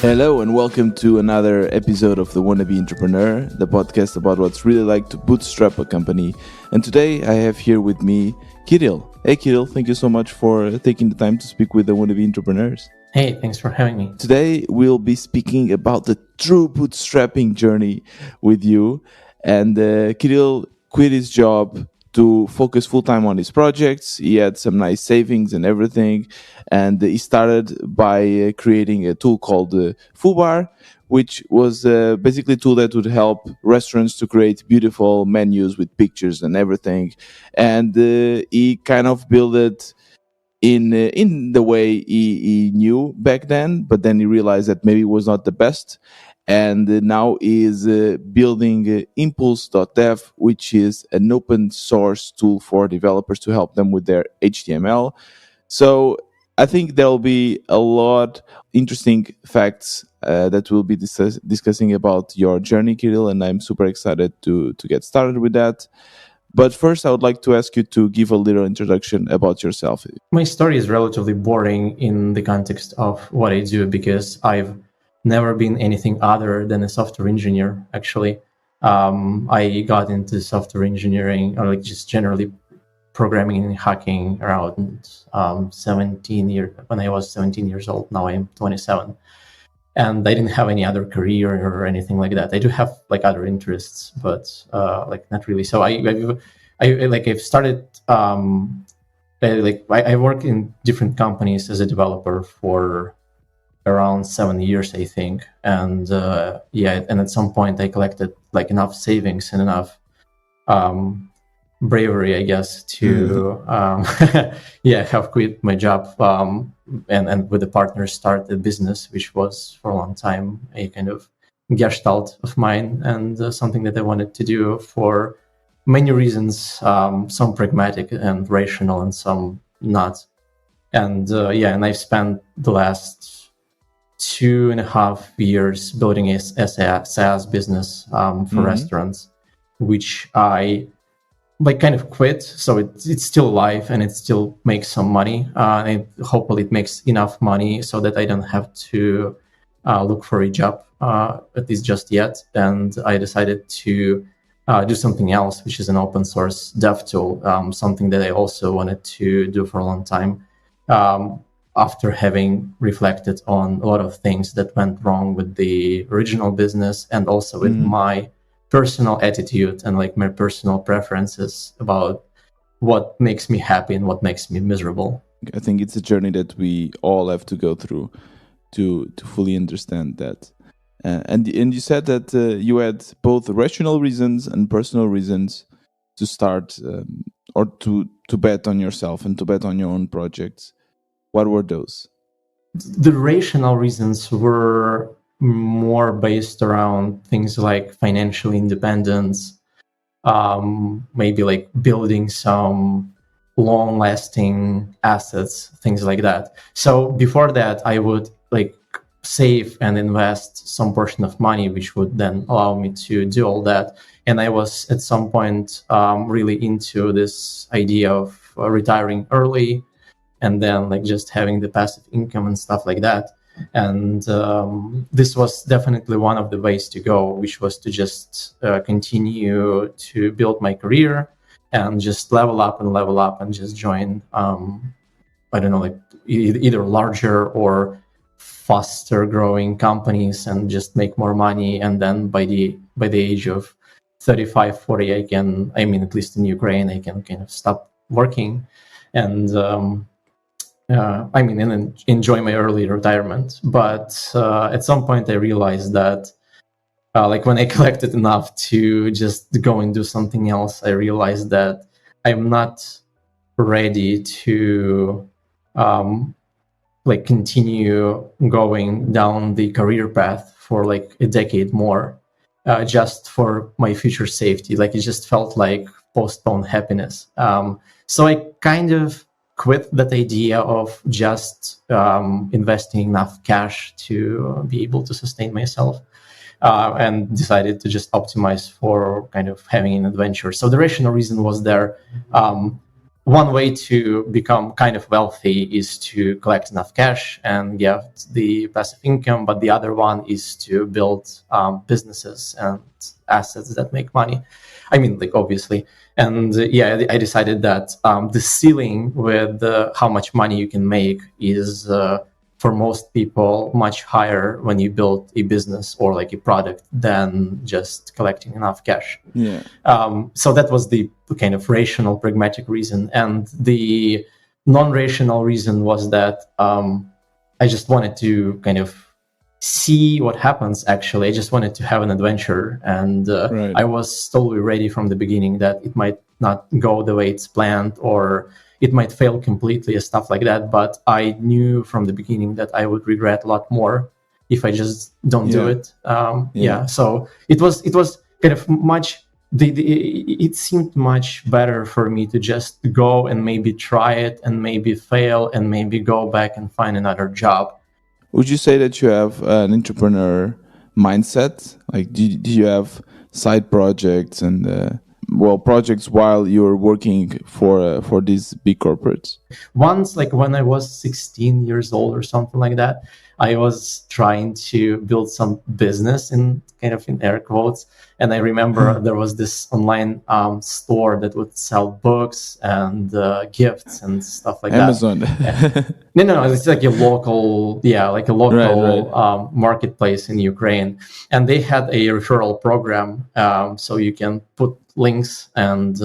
Hello and welcome to another episode of The Wannabe Entrepreneur, the podcast about what's really like to bootstrap a company. And today I have here with me Kirill. Hey Kirill, thank you so much for taking the time to speak with the Wannabe Entrepreneurs. Hey, thanks for having me. Today we'll be speaking about the true bootstrapping journey with you. And Kirill quit his job to focus full-time on his projects. He had some nice savings and everything. And he started by creating a tool called Fubar, which was basically a tool that would help restaurants to create beautiful menus with pictures and everything. And he kind of built it in the way he knew back then, but then he realized that maybe it was not the best. And now he is building Impulse.dev, which is an open source tool for developers to help them with their HTML. So I think there will be a lot interesting facts that we'll be discussing about your journey, Kirill, and I'm super excited to get started with that. But first, I would like to ask you to give a little introduction about yourself. My story is relatively boring in the context of what I do because I've never been anything other than a software engineer, actually. I got into software engineering, or like just generally programming and hacking around 17 years, when I was 17 years old. Now I'm 27. And I didn't have any other career or anything like that. I do have like other interests, but like not really. So I've started I work in different companies as a developer for around 7 years, I think. And and at some point I collected like enough savings and enough bravery, I guess, to have quit my job and with a partner start a business, which was for a long time a kind of gestalt of mine and something that I wanted to do for many reasons, some pragmatic and rational and some not. And and I've spent the last 2.5 years building a SaaS business for restaurants, which I kind of quit. So it's still alive and it still makes some money. And hopefully it makes enough money so that I don't have to look for a job, at least just yet. And I decided to do something else, which is an open source dev tool, something that I also wanted to do for a long time. After having reflected on a lot of things that went wrong with the original business and also with my personal attitude and like my personal preferences about what makes me happy and what makes me miserable. I think it's a journey that we all have to go through to fully understand that. And you said that you had both rational reasons and personal reasons to start or to bet on yourself and to bet on your own projects. What were those? The rational reasons were more based around things like financial independence, maybe like building some long-lasting assets, things like that. So before that, I would like save and invest some portion of money, which would then allow me to do all that. And I was at some point really into this idea of retiring early and then like just having the passive income and stuff like that. And this was definitely one of the ways to go, which was to just continue to build my career and just level up and just join, either larger or faster growing companies and just make more money. And then by the age of 35, 40, at least in Ukraine, I can kind of stop working and and enjoy my early retirement. But at some point I realized that when I collected enough to just go and do something else, I realized that I'm not ready to continue going down the career path for like a decade more, just for my future safety. Like it just felt like postponed happiness. So I kind of quit that idea of just investing enough cash to be able to sustain myself, and decided to just optimize for kind of having an adventure. So the rational reason was there. one way to become kind of wealthy is to collect enough cash and get the passive income, but the other one is to build businesses and assets that make money. I mean, like, obviously. And I decided that the ceiling with how much money you can make is for most people much higher when you build a business or like a product than just collecting enough cash. Yeah. So that was the kind of rational, pragmatic reason. And the non-rational reason was that I just wanted to kind of see what happens. Actually, I just wanted to have an adventure, and Right. I was totally ready from the beginning that it might not go the way it's planned, or it might fail completely and stuff like that. But I knew from the beginning that I would regret a lot more if I just don't do it. So it was kind of much. It seemed much better for me to just go and maybe try it and maybe fail and maybe go back and find another job. Would you say that you have an entrepreneur mindset? Like, do you have side projects and projects while you're working for these big corporates? Once, like when I was 16 years old or something like that, I was trying to build some business in air quotes. And I remember there was this online store that would sell books and gifts and stuff like Amazon. that. No, it's like a local, right. Marketplace in Ukraine. And they had a referral program. So you can put links, and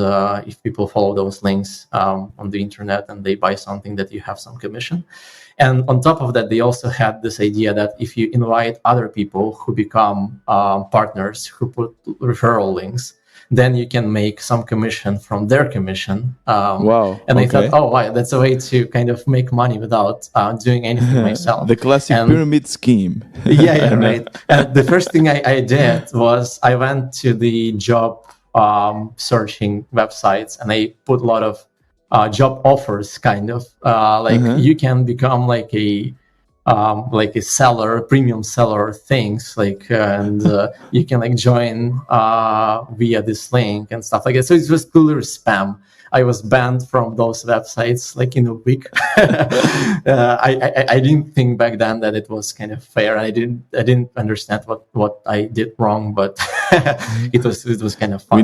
if people follow those links on the internet and they buy something, that you have some commission. And on top of that, they also had this idea that if you invite other people who become partners, who put referral links, then you can make some commission from their commission. Wow. And I thought, wow, that's a way to kind of make money without doing anything myself. The classic pyramid scheme. Right. And the first thing I did was I went to the job searching websites, and I put a lot of job offers, you can become like a seller, premium seller things, and you can like join via this link and stuff like that. So it was clear spam. I was banned from those websites like in a week. I didn't think back then that it was kind of fair. I didn't understand what I did wrong, but it was kind of funny.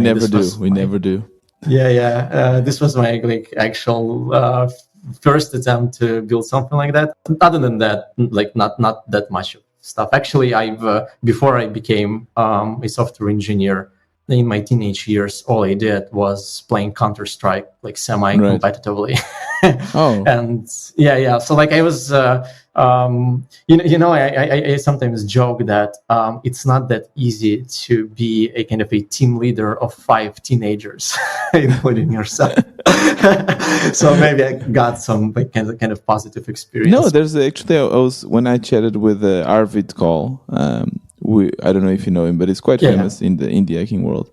We never do. This was my actual first attempt to build something like that. Other than that, not that much stuff. Actually, before I became a software engineer in my teenage years, all I did was playing Counter-Strike semi-competitively. Oh, and so I was I sometimes joke that it's not that easy to be a kind of a team leader of 5 teenagers, including yourself. So maybe I got some kind of positive experience. No, there's actually when I chatted with Arvid Call. I don't know if you know him, but he's quite famous in the hacking world.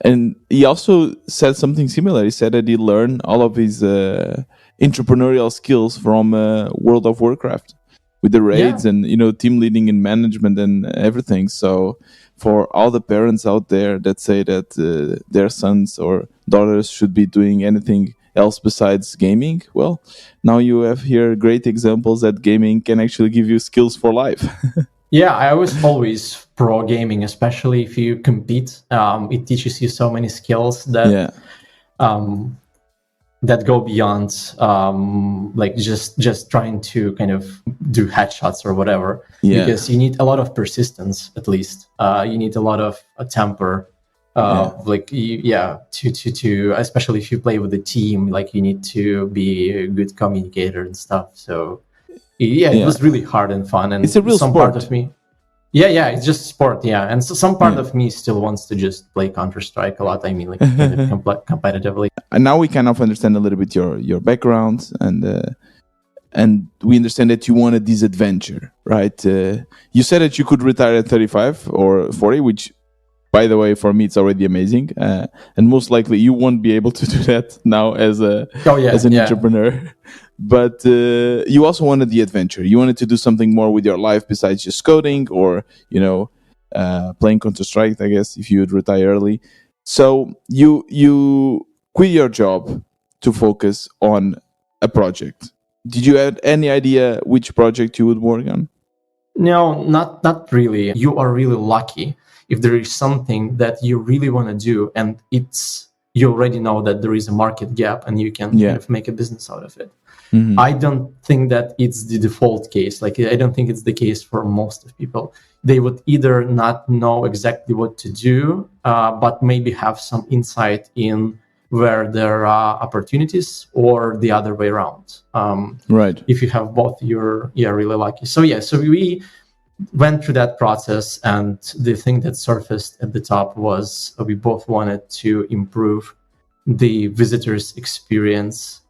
And he also said something similar. He said that he learned all of his entrepreneurial skills from World of Warcraft with the raids and team leading and management and everything. So for all the parents out there that say that their sons or daughters should be doing anything else besides gaming, well, now you have here great examples that gaming can actually give you skills for life. I was always pro gaming, especially if you compete. It teaches you so many skills that that go beyond just trying to kind of do headshots or whatever. Because you need a lot of persistence, at least. You need a lot of temper. To especially if you play with a team, you need to be a good communicator and stuff. So it was really hard and fun, and it's a real some sport. Part of me, it's just sport, and so some part of me still wants to just play Counter-Strike a lot. I mean, kind of competitively. And now we kind of understand a little bit your background, and we understand that you wanted this adventure, right? You said that you could retire at 35 or 40, which, by the way, for me, it's already amazing. And most likely you won't be able to do that now as an entrepreneur. But you also wanted the adventure. You wanted to do something more with your life besides just coding or, playing Counter-Strike, I guess, if you would retire early. So you quit your job to focus on a project. Did you have any idea which project you would work on? No, not really. You are really lucky if there is something that you really want to do, and you already know that there is a market gap, and you can kind of make a business out of it. Mm-hmm. I don't think that it's the default case. Like, I don't think it's the case for most of people. They would either not know exactly what to do, but maybe have some insight in where there are opportunities, or the other way around. Right. If you have both, you're really lucky. So we went through that process, and the thing that surfaced at the top was we both wanted to improve the visitors' experience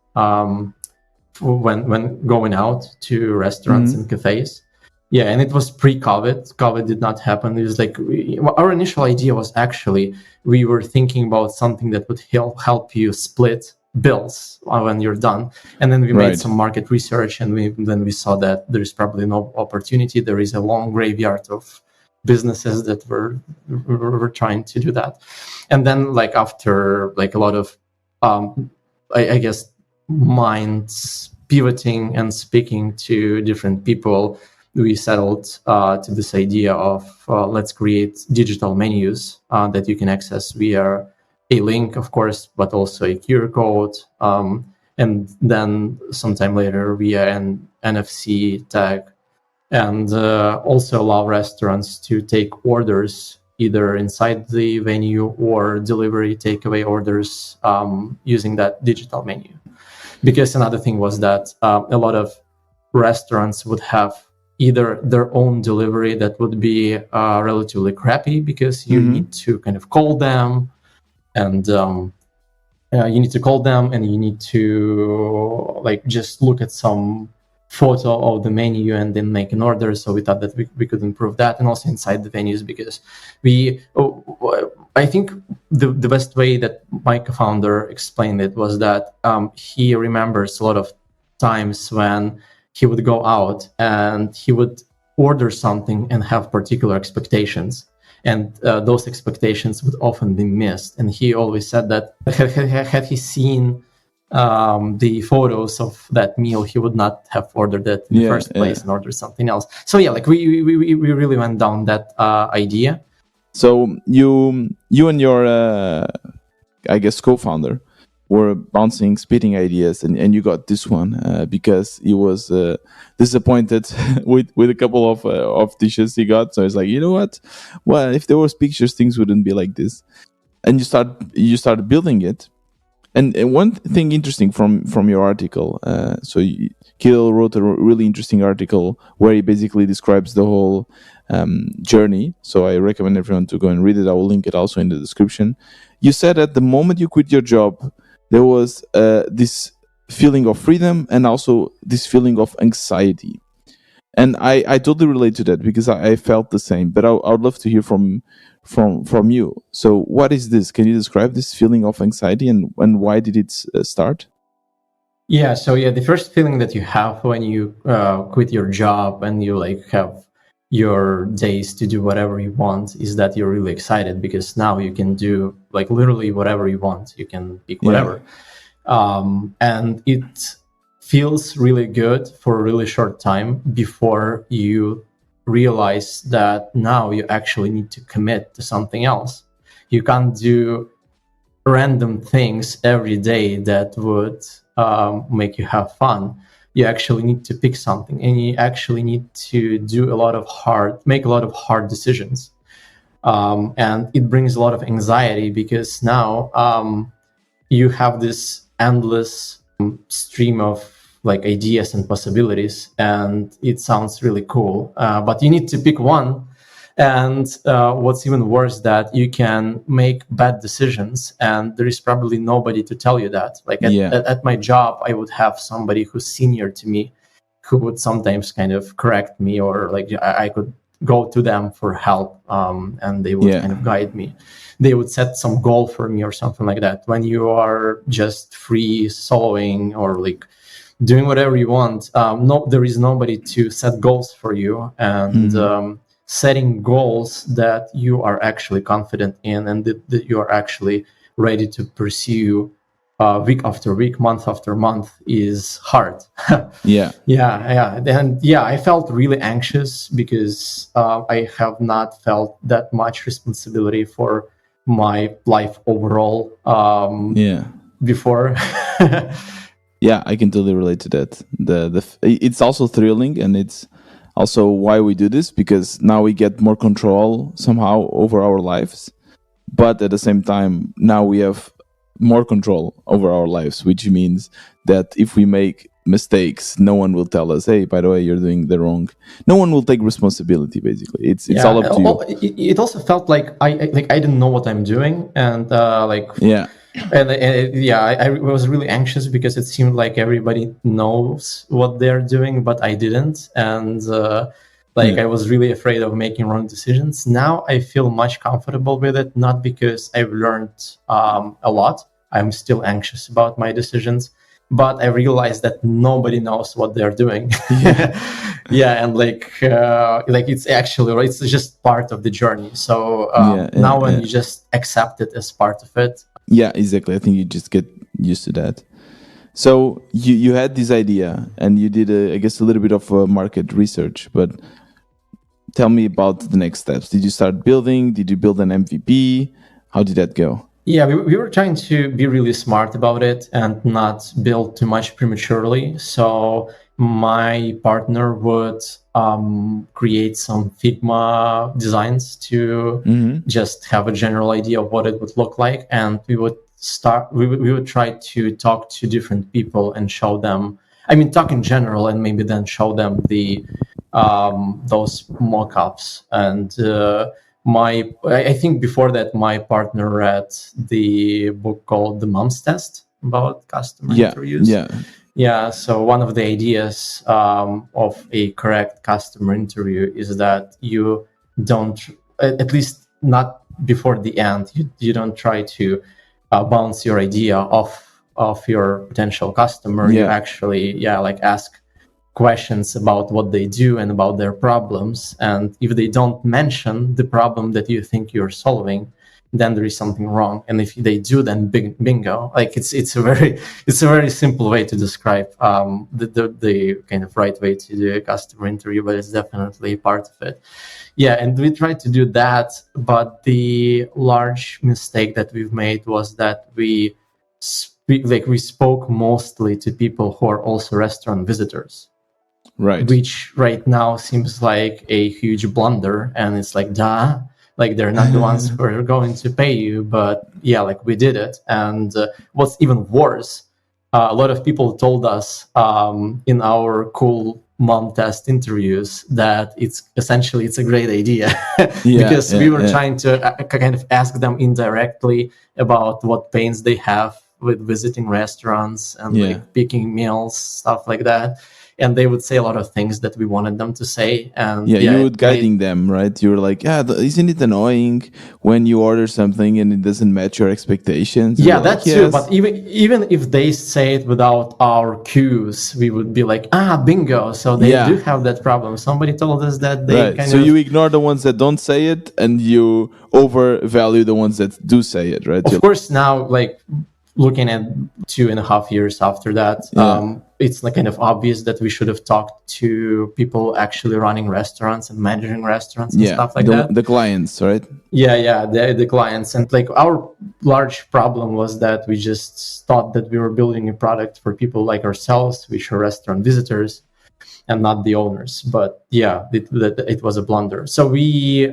when going out to restaurants and cafes. Yeah, and it was pre-COVID. COVID did not happen. It was like our initial idea was actually we were thinking about something that would help you split bills when you're done. And then we made some market research, and then we saw that there is probably no opportunity. There is a long graveyard of businesses that were trying to do that. And then, like, after like a lot of I guess minds pivoting and speaking to different people, we settled to this idea of let's create digital menus that you can access via a link, of course, but also a QR code, and then sometime later via an NFC tag, and also allow restaurants to take orders either inside the venue or delivery takeaway orders using that digital menu. Because another thing was that a lot of restaurants would have either their own delivery that would be relatively crappy, because you need to kind of call them, and you need to like just look at some photo of the menu and then make an order. So we thought that we could improve that, and also inside the venues, because I think the best way that my co-founder explained it was that he remembers a lot of times when he would go out and he would order something and have particular expectations, and those expectations would often be missed. And he always said that had he seen the photos of that meal, he would not have ordered it in the first place and ordered something else. So like we really went down that idea. So you and your I guess co-founder were bouncing, spitting ideas, and you got this one because he was disappointed with a couple of dishes he got. So it's like, you know what? Well, if there was pictures, things wouldn't be like this. And you started building it. And one thing interesting from your article, Kirill wrote a really interesting article where he basically describes the whole journey. So I recommend everyone to go and read it. I will link it also in the description. You said that the moment you quit your job, there was this feeling of freedom and also this feeling of anxiety. And I totally relate to that because I felt the same. But I would love to hear from you. So what is this? Can you describe this feeling of anxiety and why did it start? Yeah. So the first feeling that you have when you quit your job and you like have your days to do whatever you want is that you're really excited because now you can do like literally whatever you want. You can pick whatever. And it feels really good for a really short time before you realize that now you actually need to commit to something else. You can't do random things every day that would make you have fun. You actually need to pick something, and you actually need to make a lot of hard decisions. And it brings a lot of anxiety because now you have this endless stream of like ideas and possibilities, and it sounds really cool, but you need to pick one. And what's even worse, that you can make bad decisions and there is probably nobody to tell you that. Like at my job, I would have somebody who's senior to me who would sometimes kind of correct me, or like I could go to them for help, and they would kind of guide me. They would set some goal for me or something like that. When you are just free soloing or like doing whatever you want, there is nobody to set goals for you, and setting goals that you are actually confident in and that you are actually ready to pursue week after week, month after month is hard. Yeah. And I felt really anxious because I have not felt that much responsibility for my life overall before. Yeah, I can totally relate to that. It's also thrilling, and it's also why we do this, because now we get more control somehow over our lives. But at the same time, now we have more control over our lives, which means that if we make mistakes, no one will tell us, "Hey, by the way, you're doing the wrong." No one will take responsibility. Basically, it's all up to you. It also felt like I didn't know what I'm doing, and I was really anxious because it seemed like everybody knows what they're doing, but I didn't, and I was really afraid of making wrong decisions. Now I feel much comfortable with it, not because I've learned a lot. I'm still anxious about my decisions, but I realized that nobody knows what they're doing. And it's just part of the journey. So now when you just accept it as part of it. Yeah, exactly. I think you just get used to that. So you had this idea and you did, I guess, a little bit of market research, but tell me about the next steps. Did you start building? Did you build an MVP? How did that go? Yeah, we were trying to be really smart about it and not build too much prematurely. So my partner would create some Figma designs to just have a general idea of what it would look like. And we would try to talk to different people and show them, talk in general and maybe then show them those mock-ups. And I think before that, my partner read the book called The Mom's Test about customer interviews. So one of the ideas of a correct customer interview is that you don't, at least not before the end, you don't try to bounce your idea off your potential customer. You actually ask questions about what they do and about their problems, and if they don't mention the problem that you think you're solving, then there is something wrong. And if they do, then bingo. It's a very simple way to describe the kind of right way to do a customer interview, but it's definitely part of it. And we tried to do that, but the large mistake that we've made was that we spoke mostly to people who are also restaurant visitors. Right. Which right now seems like a huge blunder, and it's they're not the ones who are going to pay you, but we did it. And what's even worse, a lot of people told us in our cool mom test interviews that it's a great idea because we were trying to kind of ask them indirectly about what pains they have with visiting restaurants and picking meals, stuff like that. And they would say a lot of things that we wanted them to say. And you would guiding them, right? You were like, isn't it annoying when you order something and it doesn't match your expectations? Yeah, that's true. But even if they say it without our cues, we would be like, bingo. So they do have that problem. Somebody told us that they So you ignore the ones that don't say it and you overvalue the ones that do say it, right? Of course, now, looking at 2.5 years after that, it's kind of obvious that we should have talked to people actually running restaurants and managing restaurants and stuff like that. The clients, right? The clients. And our large problem was that we just thought that we were building a product for people like ourselves, which are restaurant visitors, and not the owners. But it was a blunder. So we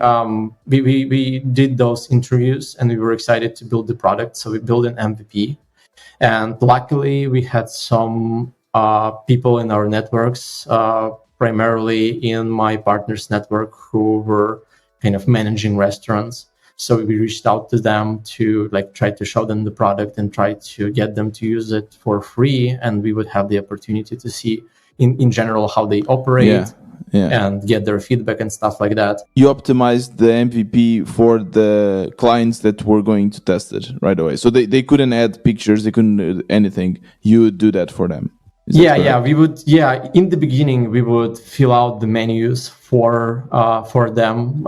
did those interviews and we were excited to build the product. So we built an MVP, and luckily we had some people in our networks, primarily in my partner's network, who were kind of managing restaurants. So we reached out to them to try to show them the product and try to get them to use it for free, and we would have the opportunity to see in general how they operate and get their feedback and stuff like that. You optimized the MVP for the clients that were going to test it right away. So they couldn't add pictures, they couldn't do anything. You would do that for them. We would. In the beginning, we would fill out the menus for them.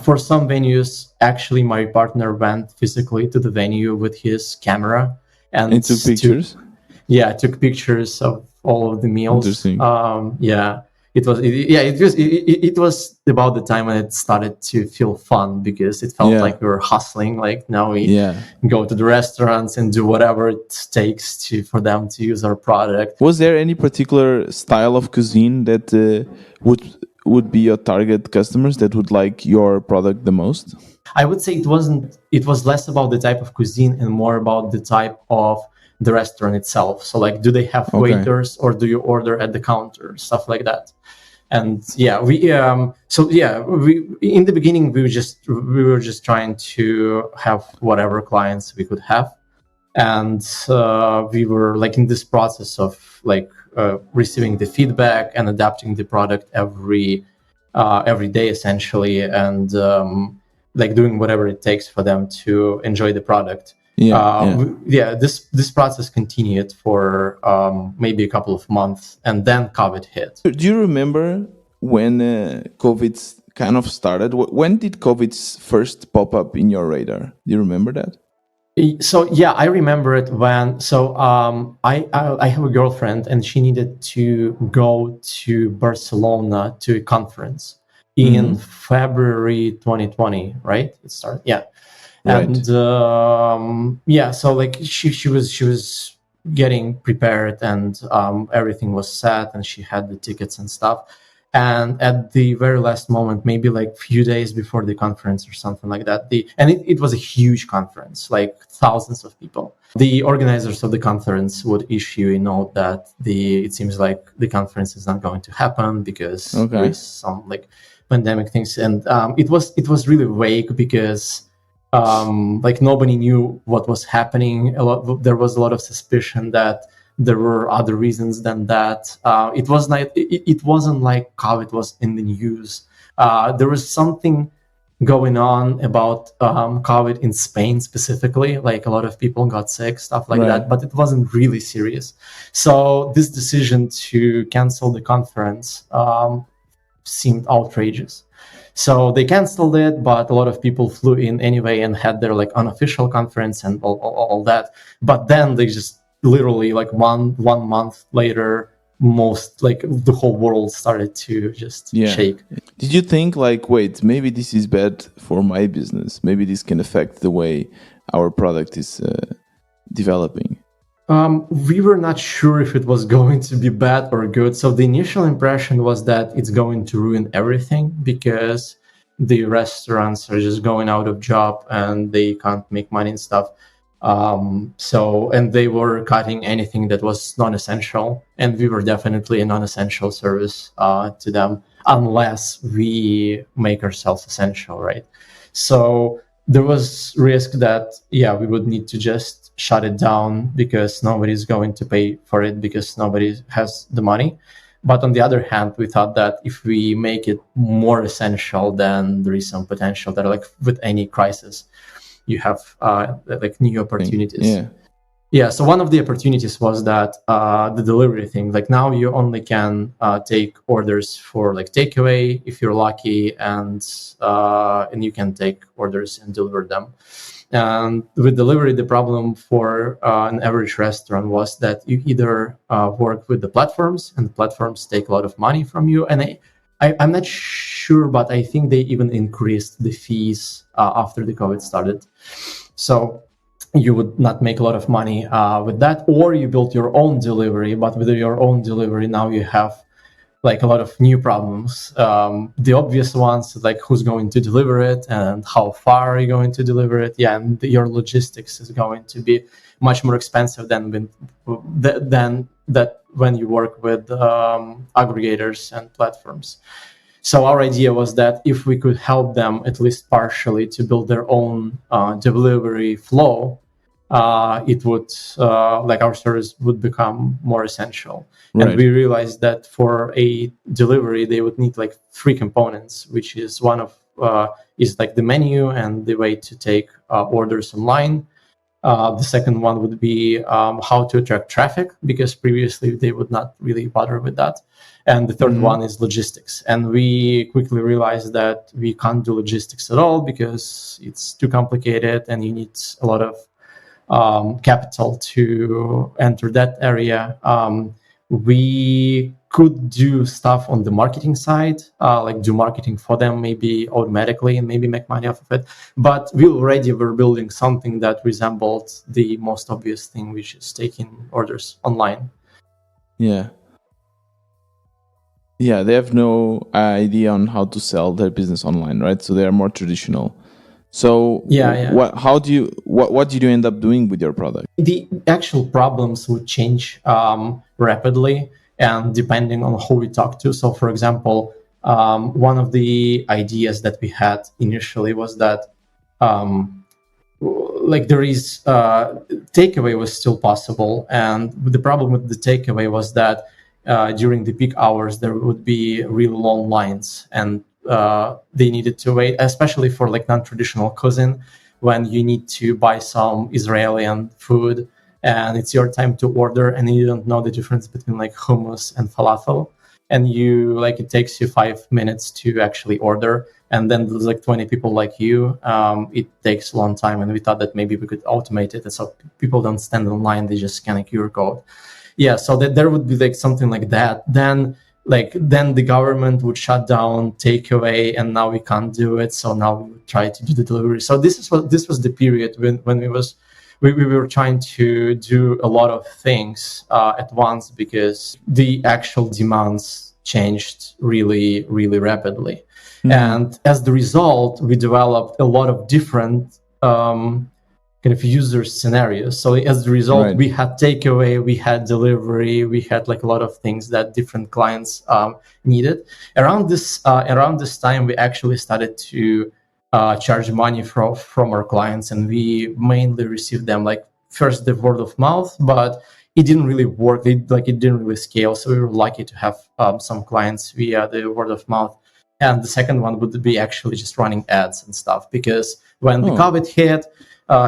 For some venues, actually, my partner went physically to the venue with his camera And took pictures? Yeah, I took pictures of all of the meals. Interesting. Yeah, it was about the time when it started to feel fun, because it felt like we were hustling. Like now we go to the restaurants and do whatever it takes for them to use our product. Was there any particular style of cuisine that would be your target customers that would like your product the most? I would say it wasn't. It was less about the type of cuisine and more about the type of the restaurant itself. So like, do they have waiters, or do you order at the counter, stuff like that? And we in the beginning we were just trying to have whatever clients we could have, and we were like in this process of like receiving the feedback and adapting the product every day essentially, and like doing whatever it takes for them to enjoy the product. This process continued for maybe a couple of months, and then COVID hit. Do you remember when COVID kind of started? When did COVID first pop up in your radar? Do you remember that? So yeah, I remember it when. So I have a girlfriend, and she needed to go to Barcelona to a conference in February 2020. Right? It started. Yeah. And so like she was getting prepared, and everything was set, and she had the tickets and stuff. And at the very last moment, maybe like few days before the conference or something like that, it was a huge conference, like thousands of people. The organizers of the conference would issue a note that it seems like the conference is not going to happen because there is some like pandemic things, and it was really vague because. Like nobody knew what was happening. There was a lot of suspicion that there were other reasons than that. It wasn't like COVID was in the news. There was something going on about COVID in Spain specifically. Like a lot of people got sick, stuff like that, but it wasn't really serious. So this decision to cancel the conference seemed outrageous. So they canceled it, but a lot of people flew in anyway and had their like unofficial conference and all that. But then they just literally like one month later, the whole world started to just shake. Did you think like, wait, maybe this is bad for my business? Maybe this can affect the way our product is developing? We were not sure if it was going to be bad or good. So the initial impression was that it's going to ruin everything because the restaurants are just going out of job and they can't make money and stuff. And they were cutting anything that was non-essential, and we were definitely a non-essential service to them unless we make ourselves essential, right? So there was risk that we would need to just shut it down because nobody's going to pay for it because nobody has the money. But on the other hand, we thought that if we make it more essential, then there is some potential that, like with any crisis, you have like new opportunities. So one of the opportunities was that the delivery thing. Like now you only can take orders for like takeaway if you're lucky, and you can take orders and deliver them. And with delivery, the problem for an average restaurant was that you either work with the platforms, and the platforms take a lot of money from you. And I'm not sure, but I think they even increased the fees after the COVID started. So you would not make a lot of money with that, or you built your own delivery. But with your own delivery, now you have like a lot of new problems. The obvious ones, like who's going to deliver it and how far are you going to deliver it? And your logistics is going to be much more expensive than that when you work with aggregators and platforms. So our idea was that if we could help them at least partially to build their own delivery flow, it would like our service would become more essential. Right. And we realized that for a delivery, they would need like 3 components, which is one of is like the menu and the way to take orders online. The second one would be how to attract traffic, because previously they would not really bother with that. And the third one is logistics. And we quickly realized that we can't do logistics at all because it's too complicated and you need a lot of capital to enter that area. We could do stuff on the marketing side, like do marketing for them, maybe automatically, and maybe make money off of it. But we already were building something that resembled the most obvious thing, which is taking orders online. Yeah. Yeah, they have no idea on how to sell their business online, right? So they are more traditional. So what did you end up doing with your product? The actual problems would change rapidly, and depending on who we talk to. So, for example, one of the ideas that we had initially was that like there is takeaway was still possible, and the problem with the takeaway was that during the peak hours there would be really long lines, and they needed to wait, especially for like non-traditional cuisine, when you need to buy some Israeli food and it's your time to order and you don't know the difference between like hummus and falafel, and you like it takes you 5 minutes to actually order, and then there's like 20 people like you. It takes a long time, and we thought that maybe we could automate it, and so people don't stand in line, they just scan a QR code. Yeah, so that there would be like something like that. Then the government would shut down takeaway, and now we can't do it. So now we would try to do the delivery. So this was the period when we were trying to do a lot of things at once, because the actual demands changed really, really rapidly. Mm-hmm. And as the result, we developed a lot of different kind of user scenarios. So as a result, right, we had takeaway, we had delivery, we had like a lot of things that different clients needed. Around this time, we actually started to charge money from our clients, and we mainly received them like first the word of mouth, but it didn't really work. It didn't really scale. So we were lucky to have some clients via the word of mouth. And the second one would be actually just running ads and stuff, because when the COVID hit,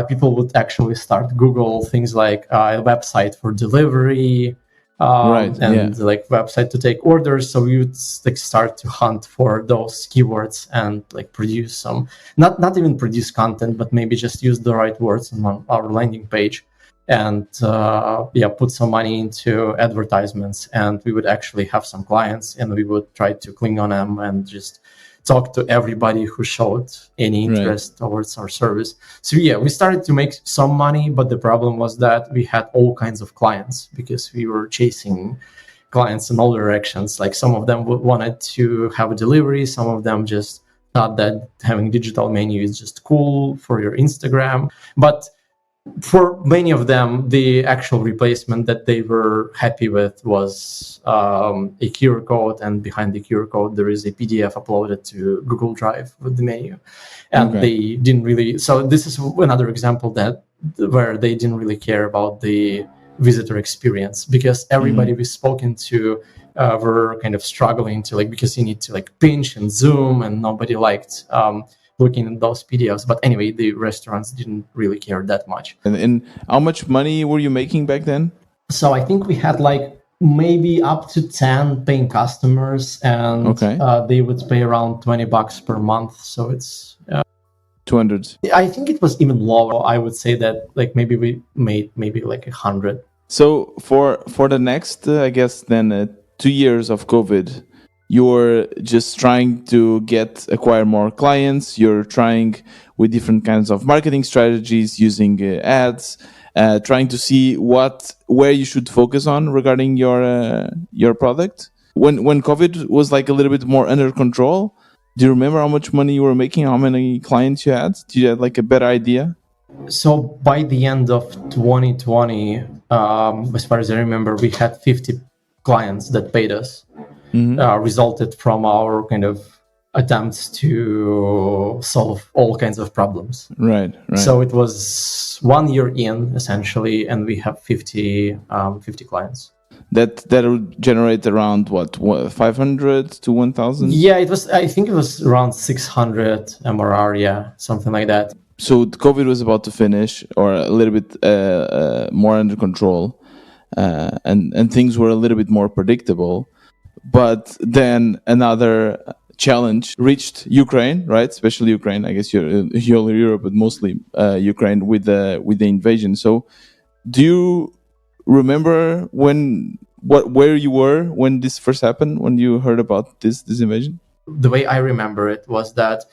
people would actually start Google things like a website for delivery, like website to take orders. So we would like start to hunt for those keywords and like produce some, not even produce content, but maybe just use the right words on our landing page, and put some money into advertisements. And we would actually have some clients, and we would try to cling on them and just talk to everybody who showed any interest towards our service. So we started to make some money, but the problem was that we had all kinds of clients, because we were chasing clients in all directions. Like some of them wanted to have a delivery, some of them just thought that having digital menu is just cool for your Instagram. But for many of them, the actual replacement that they were happy with was a QR code, and behind the QR code there is a PDF uploaded to Google Drive with the menu, and they didn't really. So this is another example where they didn't really care about the visitor experience, because everybody we've spoken to were kind of struggling to because you need to pinch and zoom, and nobody liked looking at those PDFs. But anyway, the restaurants didn't really care that much. And how much money were you making back then? So I think we had maybe up to 10 paying customers, and they would pay around $20 per month. So it's 200. I think it was even lower. I would say that maybe we made maybe 100. So for the next, I guess then 2 years of COVID, you're just trying to acquire more clients. You're trying with different kinds of marketing strategies, using ads, trying to see where you should focus on regarding your product. When COVID was a little bit more under control, do you remember how much money you were making? How many clients you had? Do you have a better idea? So by the end of 2020, as far as I remember, we had 50 clients that paid us. Resulted from our kind of attempts to solve all kinds of problems. Right. So it was 1 year in, essentially, and we have 50 clients. That would generate around what 500 to 1,000? Yeah, I think it was around 600 MRR, something like that. So COVID was about to finish, or a little bit more under control, and things were a little bit more predictable. But then another challenge reached Ukraine, right? Especially Ukraine. I guess you're Europe, but mostly Ukraine with the invasion. So, do you remember where you were when this first happened? When you heard about this invasion? The way I remember it was that.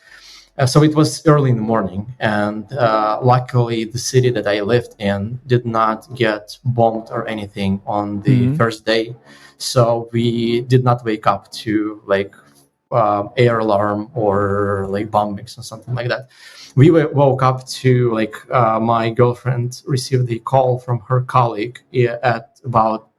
So it was early in the morning, and luckily the city that I lived in did not get bombed or anything on the first day. So we did not wake up to air alarm or like bombings or something like that. We woke up to my girlfriend received a call from her colleague at about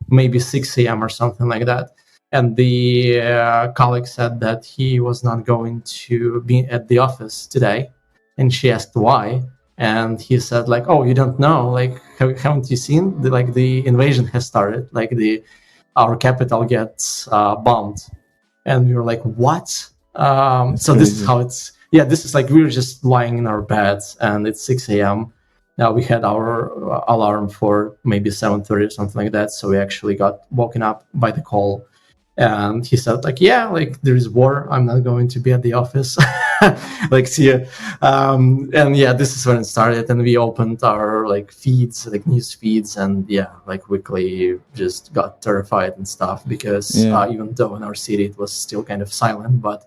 maybe 6 a.m. or something like that. And the colleague said that he was not going to be at the office today. And she asked why. And he said, oh, you don't know? Haven't you seen? The invasion has started. Our capital gets bombed. And we were like, what? So this is how it's... Yeah, this is we were just lying in our beds and it's 6 a.m. Now we had our alarm for maybe 7:30 or something like that. So we actually got woken up by the call. And he said, there is war. I'm not going to be at the office. See you. And yeah, this is when it started. And we opened our feeds, news feeds, and quickly just got terrified and stuff because even though in our city it was still kind of silent, but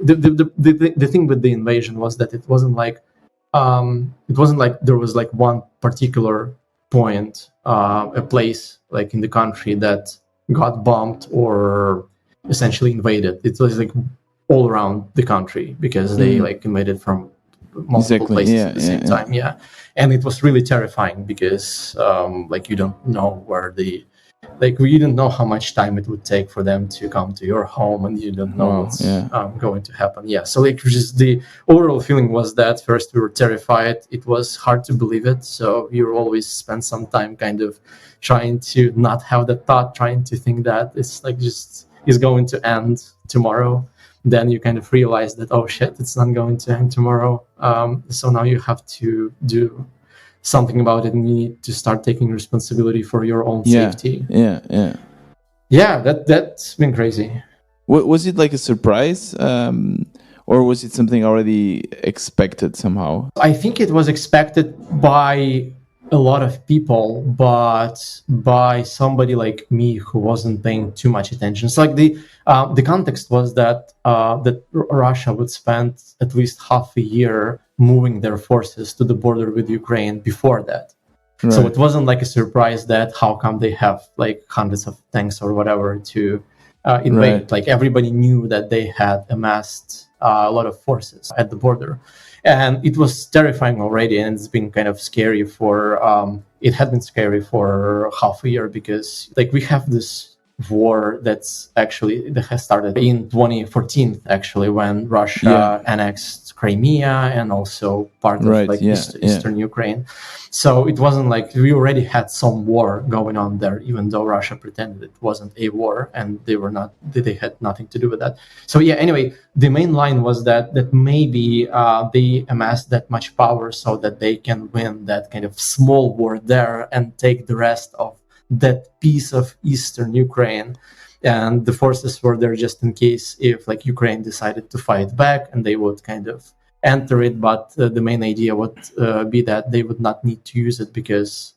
the thing with the invasion was that it wasn't like there was one particular point, a place in the country that got bombed or essentially invaded. It was all around the country because they invaded from multiple places at the same time. Yeah, and it was really terrifying because you don't know where you didn't know how much time it would take for them to come to your home, and you don't know what's going to happen. Yeah, so just the overall feeling was that first we were terrified. It was hard to believe it, so you always spend some time kind of trying to not have the thought, trying to think that it's just is going to end tomorrow. Then you kind of realize that, oh shit, it's not going to end tomorrow. So now you have to do something about it, and you need to start taking responsibility for your own safety. Yeah, that's been crazy. Was it a surprise, or was it something already expected somehow? I think it was expected by a lot of people, but by somebody like me who wasn't paying too much attention. So the context was that Russia would spend at least half a year moving their forces to the border with Ukraine before that. Right. So it wasn't a surprise that how come they have hundreds of tanks or whatever to invade. Right. Everybody knew that they had amassed a lot of forces at the border. And it was terrifying already, and it's been kind of scary it had been scary for half a year because we have this war that has started in 2014 actually, when Russia annexed Crimea and also part of Eastern Ukraine. So it wasn't we already had some war going on there, even though Russia pretended it wasn't a war and they had nothing to do with that. So anyway, the main line was that maybe they amassed that much power so that they can win that kind of small war there and take the rest of that piece of Eastern Ukraine. And the forces were there just in case if Ukraine decided to fight back, and they would kind of enter it. But the main idea would be that they would not need to use it because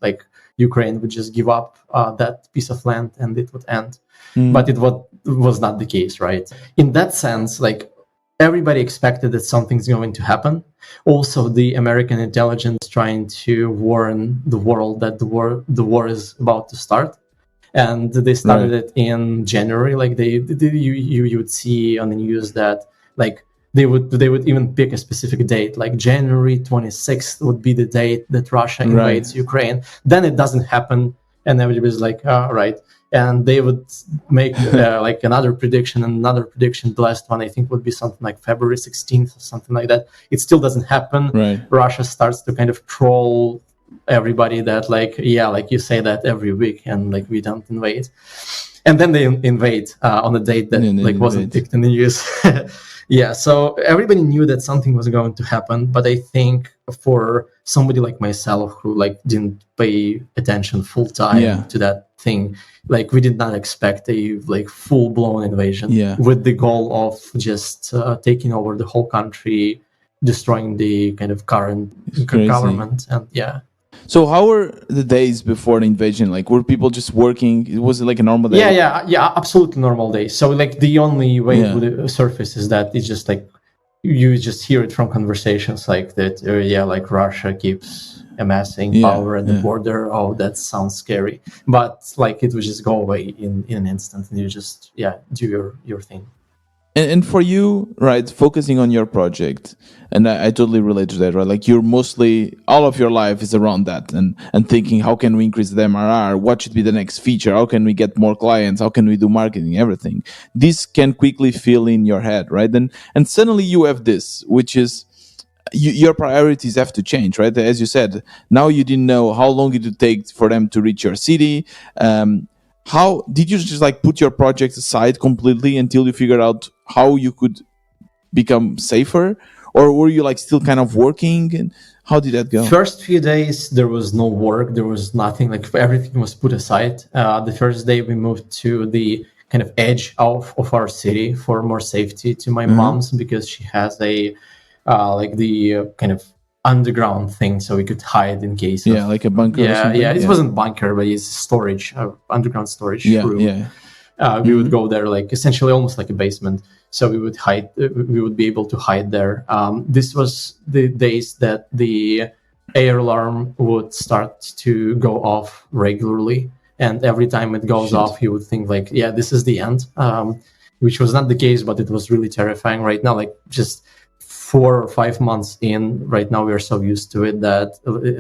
Ukraine would just give up that piece of land and it would end. But it was not the case, right? In that sense, everybody expected that something's going to happen. Also, the American intelligence trying to warn the world that the war is about to start, and they started it in January. You would see on the news that they would even pick a specific date, January 26th would be the date that Russia invades Ukraine. Then it doesn't happen, and everybody's right. And they would make another prediction and another prediction. The last one, I think, would be something like February 16th or something like that. It still doesn't happen. Right. Russia starts to kind of troll everybody that you say that every week, and we don't invade. And then they invade on a date that wasn't picked in the news. Yeah, so everybody knew that something was going to happen, but I think for somebody like myself who like didn't pay attention full time to that thing, like we did not expect a like full-blown invasion with the goal of just taking over the whole country, destroying the kind of current government. And so how were the days before the invasion? Like, were people just working? Was it like a normal day? Yeah, absolutely normal day. So like the only way it would surface is that it's just like you just hear it from conversations like that. Like Russia keeps amassing power at the border. Oh, that sounds scary. But like it would just go away in an instant, and you just do your thing. And for you, right, focusing on your project, and I totally relate to that, right? Like you're mostly, all of your life is around that and thinking, how can we increase the MRR? What should be the next feature? How can we get more clients? How can we do marketing? Everything. This can quickly fill in your head, right? And suddenly you have this, which is, your priorities have to change, right? As you said, now you didn't know how long it would take for them to reach your city. How did you just like put your project aside completely until you figured out how you could become safer, or were you like still kind of working, and how did that go? First few days there was no work, there was nothing, like everything was put aside. The first day we moved to the kind of edge of our city for more safety to my mom's, because she has a like the kind of underground thing, so we could hide in case of, like a bunker. It wasn't bunker, but it's storage, underground storage room. We would go there, like essentially almost like a basement, so we would hide, we would be able to hide there. This was the days that the air alarm would start to go off regularly, and every time it goes off you would think like, this is the end, which was not the case, but it was really terrifying. Right now, like just 4 or 5 months in, right now we are so used to it that,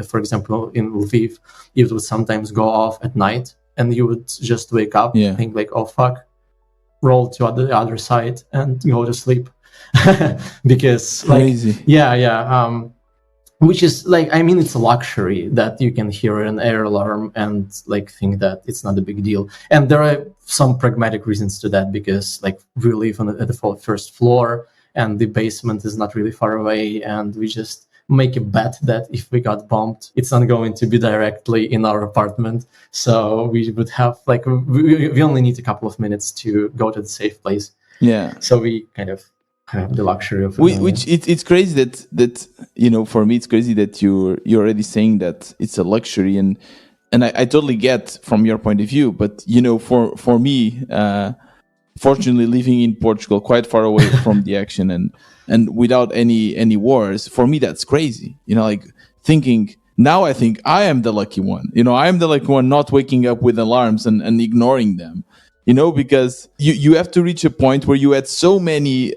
for example, in Lviv, it would sometimes go off at night, and you would just wake up, think like, oh fuck, roll to the other side and go to sleep. Because crazy. Which is like, I mean, it's a luxury that you can hear an air alarm and like think that it's not a big deal. And there are some pragmatic reasons to that, because like we live at the first floor, and the basement is not really far away, and we just make a bet that if we got bombed, it's not going to be directly in our apartment. So we would have like, we only need a couple of minutes to go to the safe place. So we kind of have the luxury of it's crazy that for me it's crazy that you're already saying that it's a luxury, and I totally get from your point of view, but for me, fortunately living in Portugal, quite far away from the action and without any wars, for me that's crazy. Like thinking, now I think I am the lucky one. I am the lucky one not waking up with alarms and ignoring them. Because you have to reach a point where you had so many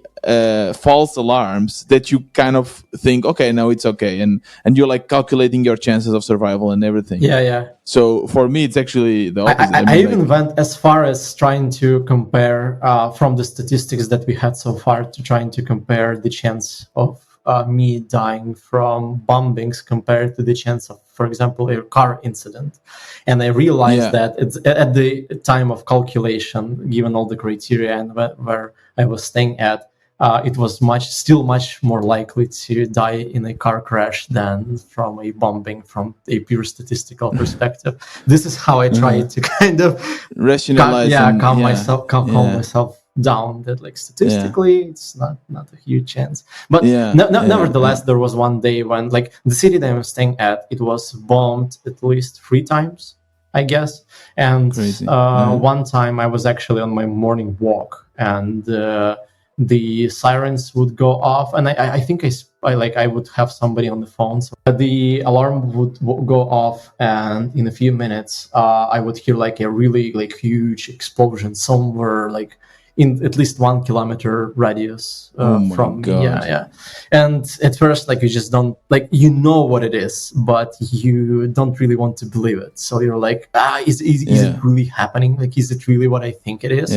false alarms that you kind of think, okay, now it's okay, and you're like calculating your chances of survival and everything. So for me, it's actually the opposite. I even went as far as trying to compare from the statistics that we had so far, to trying to compare the chance of me dying from bombings compared to the chance of, for example, a car incident. And I realized that it's at the time of calculation, given all the criteria and where I was staying at, it was still much more likely to die in a car crash than from a bombing from a pure statistical perspective. This is how I try to kind of rationalize, calm myself down, that like statistically it's not a huge chance. But nevertheless, there was one day when like the city that I'm staying at, it was bombed at least 3 times, I guess. And one time I was actually on my morning walk, and the sirens would go off, and I think I would have somebody on the phone, so the alarm would go off, and in a few minutes I would hear like a really like huge explosion somewhere like in at least 1 kilometer radius from me. And at first, like, you just don't, like, what it is, but you don't really want to believe it. So you're like, is it really happening? Like, is it really what I think it is?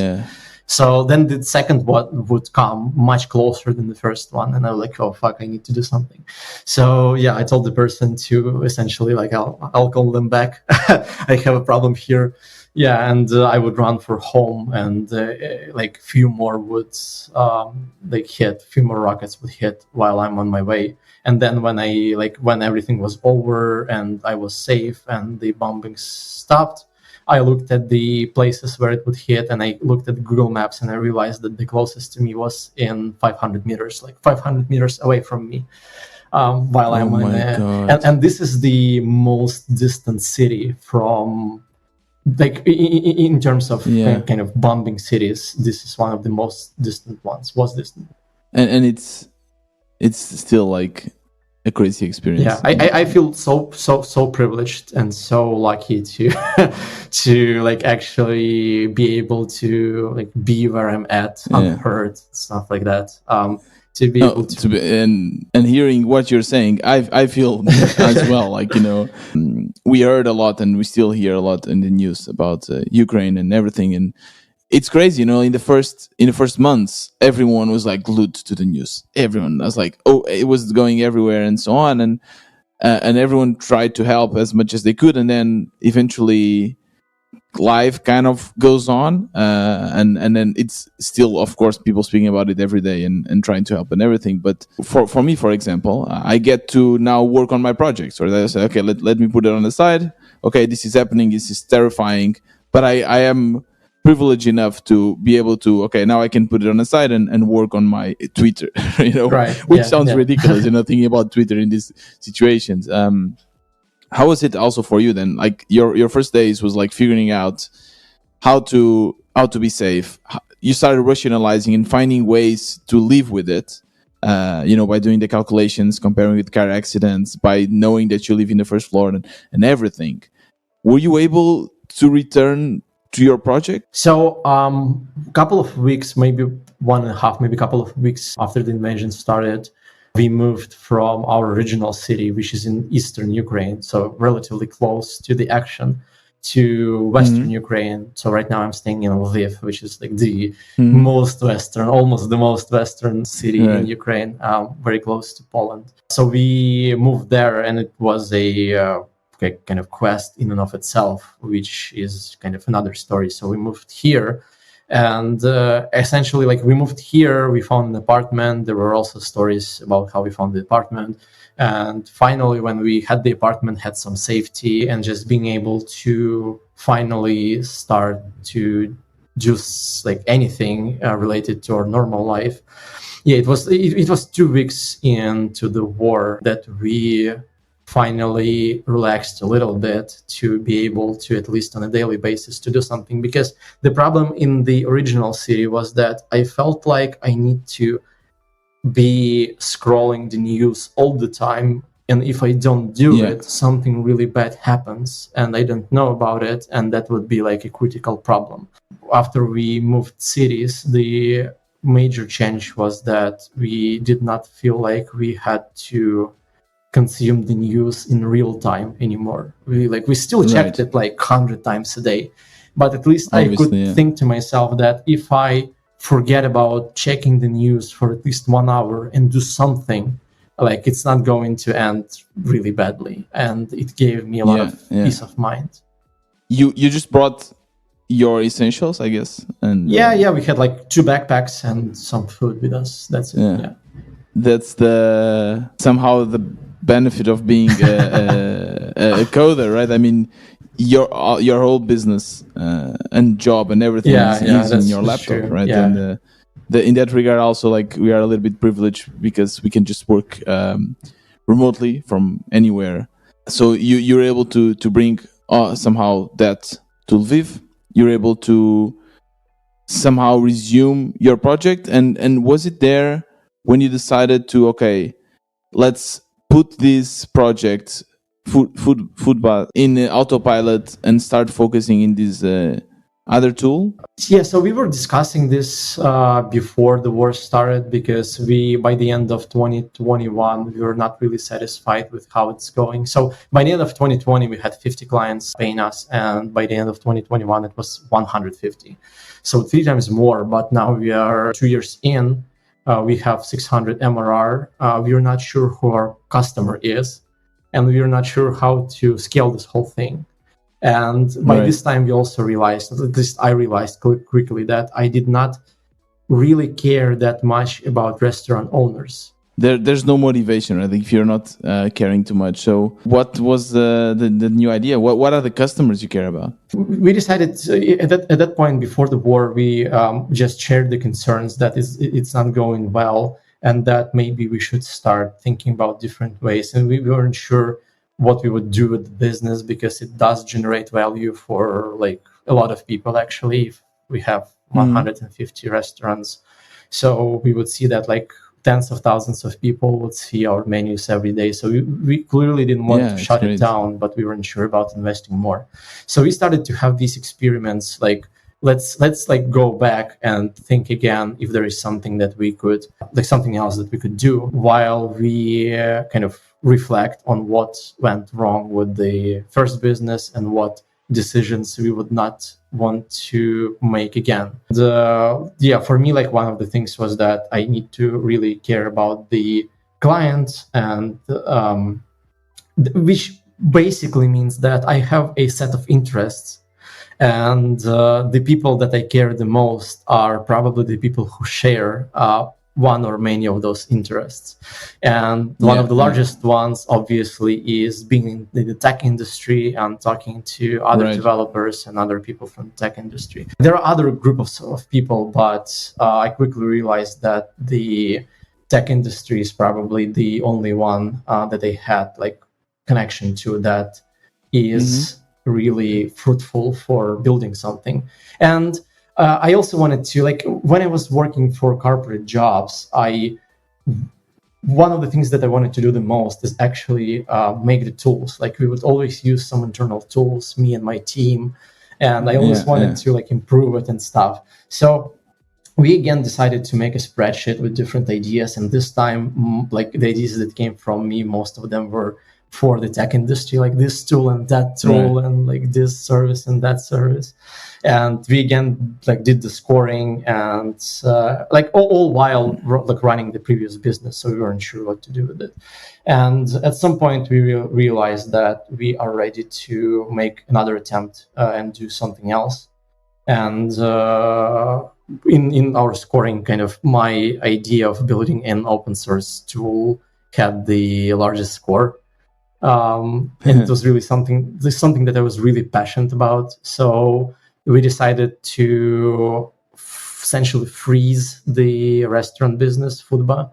So then the second one would come much closer than the first one, and I was like, oh fuck, I need to do something. So I told the person to essentially, like, I'll call them back. I have a problem here. Yeah, and I would run for home, and like few more would like hit, few more rockets would hit while I'm on my way. And then when everything was over and I was safe and the bombing stopped, I looked at the places where it would hit, and I looked at Google Maps, and I realized that the closest to me was in 500 meters, like 500 meters away from me. While Oh I'm in my there, God. and this is the most distant city from, like in terms of Yeah. kind of bombing cities, this is one of the most distant ones. Was distant. And it's still like a crazy experience. Yeah, I feel so privileged and so lucky to to like actually be able to like be where I'm at, unheard, stuff like that. To be able to be, and hearing what you're saying, I feel as well. Like, you know, we heard a lot, and we still hear a lot in the news about Ukraine and everything, and it's crazy. You know, in the first months, everyone was like glued to the news. Everyone was like, oh, it was going everywhere and so on, and everyone tried to help as much as they could, and then eventually life kind of goes on, and then it's still, of course, people speaking about it every day and trying to help and everything. But for me, for example, I get to now work on my projects, or I say, okay, let me put it on the side. Okay, this is happening, this is terrifying, but I am privileged enough to be able to, okay, now I can put it on the side and work on my Twitter, you know, right, which sounds ridiculous, you know, thinking about Twitter in these situations. How was it also for you then? Like your first days was like figuring out how to be safe. You started rationalizing and finding ways to live with it. You know, by doing the calculations, comparing with car accidents, by knowing that you live in the first floor and everything. Were you able to return to your project? So a couple of weeks, maybe 1.5, maybe a couple of weeks after the invasion started, we moved from our original city, which is in eastern Ukraine, so relatively close to the action, to western Ukraine. So right now I'm staying in Lviv, which is like the most western, almost the most western city in Ukraine, very close to Poland. So we moved there, and it was a kind of quest in and of itself, which is kind of another story. So we moved here, and essentially, like, we moved here, we found an apartment. There were also stories about how we found the apartment, and finally, when we had the apartment, had some safety, and just being able to finally start to do like anything related to our normal life. Yeah, it was 2 weeks into the war that we finally relaxed a little bit to be able to, at least on a daily basis, to do something. Because the problem in the original city was that I felt like I need to be scrolling the news all the time, and if I don't do it, something really bad happens and I don't know about it, and that would be like a critical problem. After we moved cities, the major change was that we did not feel like we had to consume the news in real time anymore. We still checked it like 100 times a day, but at least obviously, I could think to myself that if I forget about checking the news for at least 1 hour and do something, like, it's not going to end really badly. And it gave me a lot of peace of mind. You just brought your essentials, I guess, and we had like 2 backpacks and some food with us. That's it. That's the somehow the benefit of being a coder, right? I mean, your whole business and job and everything is using your laptop, true. Right? And in that regard, also, like, we are a little bit privileged because we can just work remotely from anywhere. So you're able to bring somehow that to Lviv. You're able to somehow resume your project, and was it there when you decided to, okay, let's put this project food bath in autopilot and start focusing in this other tool? Yeah, so we were discussing this before the war started, because by the end of 2021, we were not really satisfied with how it's going. So by the end of 2020, we had 50 clients paying us, and by the end of 2021, it was 150. So 3 times more, but now we are 2 years in. We have 600 MRR. We are not sure who our customer is, and we are not sure how to scale this whole thing. And by Right. this time, we also realized, at least I realized quickly, that I did not really care that much about restaurant owners. There's no motivation, right? Like if you're not caring too much. So what was the new idea? What are the customers you care about? We decided at that point before the war, we just shared the concerns that it's not going well, and that maybe we should start thinking about different ways. And we weren't sure what we would do with the business, because it does generate value for like a lot of people. Actually, if we have 150 restaurants, so we would see that like tens of thousands of people would see our menus every day. So we clearly didn't want to shut it down, but we weren't sure about investing more. So we started to have these experiments, like let's like go back and think again if there is something that we could, like something else that we could do, while we kind of reflect on what went wrong with the first business and what decisions we would not want to make again. For me, like one of the things was that I need to really care about the client, and which basically means that I have a set of interests, and the people that I care the most are probably the people who share one or many of those interests. And one of the largest ones, obviously, is being in the tech industry and talking to other developers and other people from the tech industry. There are other groups of people, but I quickly realized that the tech industry is probably the only one that they had like connection to that is really fruitful for building something. And I also wanted to, like, when I was working for corporate jobs, one of the things that I wanted to do the most is actually make the tools. Like, we would always use some internal tools, me and my team, and I always wanted to like improve it and stuff. So we again decided to make a spreadsheet with different ideas, and this time, like the ideas that came from me, most of them were for the tech industry, like this tool and that tool, and like this service and that service. And we again like did the scoring, and like all while like running the previous business, so we weren't sure what to do with it. And at some point we realized that we are ready to make another attempt and do something else. And in our scoring, kind of my idea of building an open source tool had the largest score. And it was really something that I was really passionate about. So we decided to essentially freeze the restaurant business, Foodba,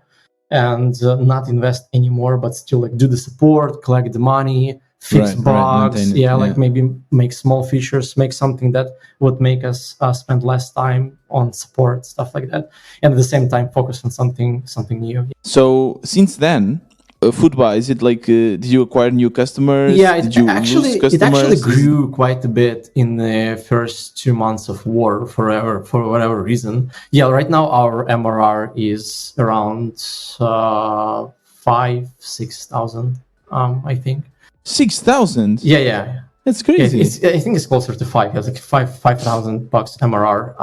and not invest anymore, but still like do the support, collect the money, fix bugs, maybe make small features, make something that would make us spend less time on support, stuff like that, and at the same time focus on something new. So since then, Foodba, is it like did you acquire new customers? Yeah, did you lose customers? It actually grew quite a bit in the first 2 months of war for whatever reason. Yeah, right now our MRR is around 5,000-6,000, I think. 6,000? Yeah. That's crazy. Yeah, I think it's closer to 5. It's like $5,000 MRR.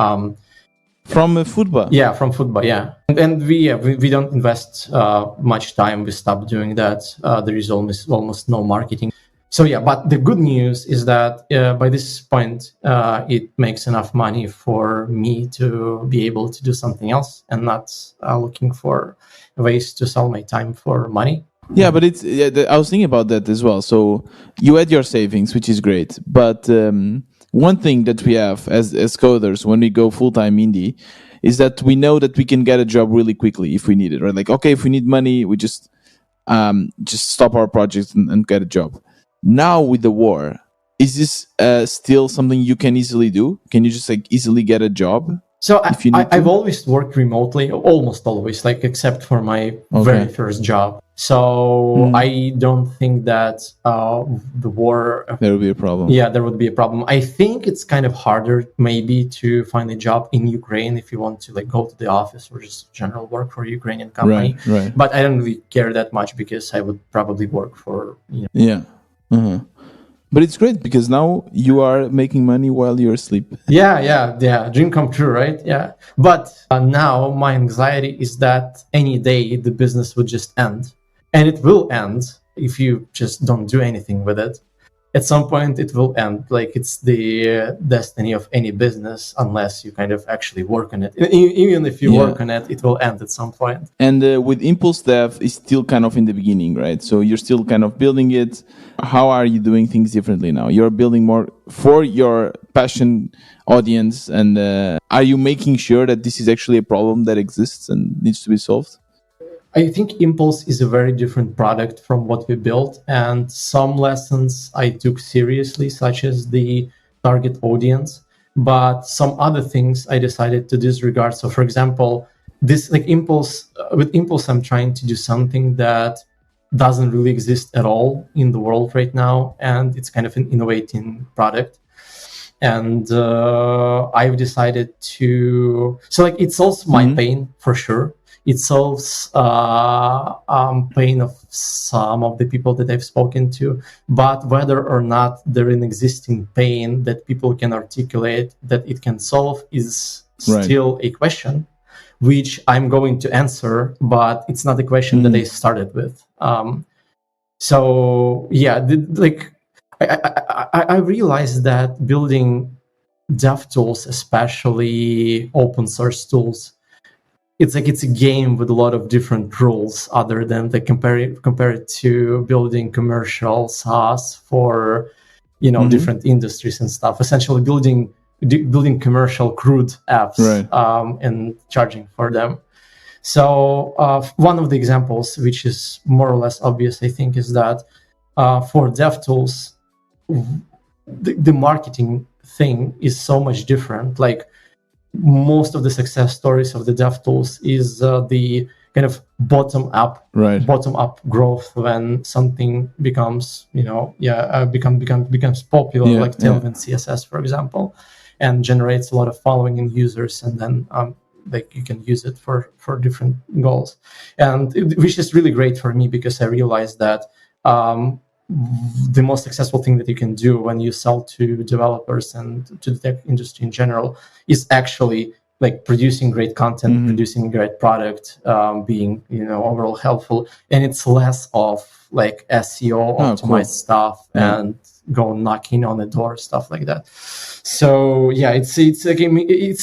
From Foodba? Yeah, from Foodba, yeah. And we don't invest much time. We stopped doing that. There is almost no marketing. So yeah, but the good news is that by this point, it makes enough money for me to be able to do something else and not looking for ways to sell my time for money. Yeah, but I was thinking about that as well. So you had your savings, which is great. But one thing that we have as coders when we go full-time indie is that we know that we can get a job really quickly if we need it, right? Like, okay, if we need money, we just stop our project and get a job. Now with the war, is this still something you can easily do? Can you just like easily get a job? So I've always worked remotely, almost always, like except for my very first job. So I don't think that the war... There would be a problem. Yeah, there would be a problem. I think it's kind of harder maybe to find a job in Ukraine if you want to like go to the office or just general work for a Ukrainian company. Right. But I don't really care that much because I would probably work for... Yeah. Uh-huh. But it's great because now you are making money while you're asleep. Yeah. Dream come true, right? Yeah. But now my anxiety is that any day the business would just end. And it will end if you just don't do anything with it. at some point it will end. Like it's the destiny of any business unless you kind of actually work on it. Even if you work on it, it will end at some point. And with Impulse Dev, it's still kind of in the beginning, right? So you're still kind of building it. How are you doing things differently now? You're building more for your passion audience, and are you making sure that this is actually a problem that exists and needs to be solved? I think Impulse is a very different product from what we built, and some lessons I took seriously, such as the target audience, but some other things I decided to disregard. So, for example, this like Impulse with Impulse, I'm trying to do something that doesn't really exist at all in the world right now, and it's kind of an innovating product. And I've decided to like it solves my pain for sure. It solves pain of some of the people that I've spoken to, but whether or not there is an existing pain that people can articulate that it can solve is still a question, which I'm going to answer, but it's not a question that I started with. So yeah, I realized that building dev tools, especially open source tools, it's a game with a lot of different rules other than compare it to building commercial SaaS for different industries and stuff. Essentially building commercial crude apps and charging for them. So one of the examples, which is more or less obvious, I think, is that for dev tools, the marketing thing is so much different. Like most of the success stories of the dev tools is the kind of bottom up growth when something becomes becomes popular, like Tailwind CSS, for example, and generates a lot of following and users, and then like you can use it for different goals, and which is really great for me because I realized that the most successful thing that you can do when you sell to developers and to the tech industry in general is actually like producing great content, producing a great product, being overall helpful, and it's less of like SEO optimized stuff and go knocking on the door, stuff like that. So yeah, it's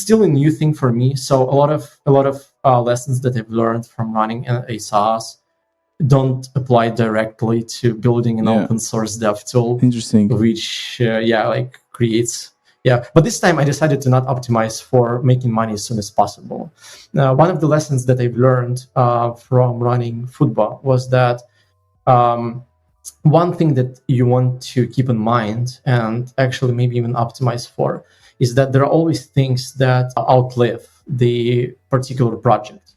still a new thing for me. So a lot of lessons that I've learned from running a SaaS don't apply directly to building an open source dev tool. Interesting. Which creates. But this time I decided to not optimize for making money as soon as possible. Now, one of the lessons that I've learned from running football was that one thing that you want to keep in mind and actually maybe even optimize for is that there are always things that outlive the particular project.